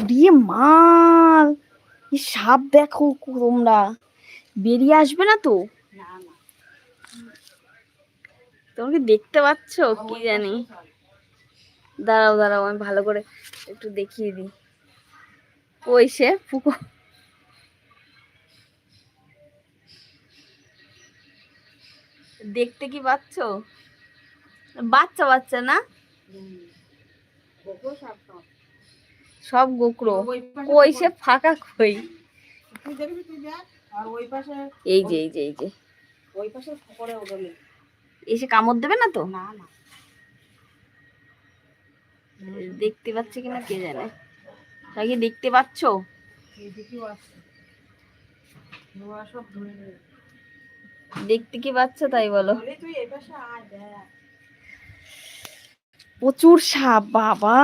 দিয়ে মাল, এই সাপ দেখো তোমরা, বেরিয়ে আসবে না তো? তোমাকে দেখতে পাচ্ছ কি জানি? দাঁড়াও দাঁড়াও, আমি ভালো করে একটু দেখিয়ে দিই। ওই সে পুকুর, দেখতে কি পাচ্ছ? বাচ্চা বাচ্চা না, সব গোকরো। ওই সে ফাঁকা কই? এই যে এই যে এই যে এসে কামড় দেবে না তো? না না, দেখতে পাচ্ছে কিনা কে জানে। তাকে দেখতে পাচ্ছ? দেখতে কি পাচ্ছ তাই বলো? প্রচুর সাপ বাবা।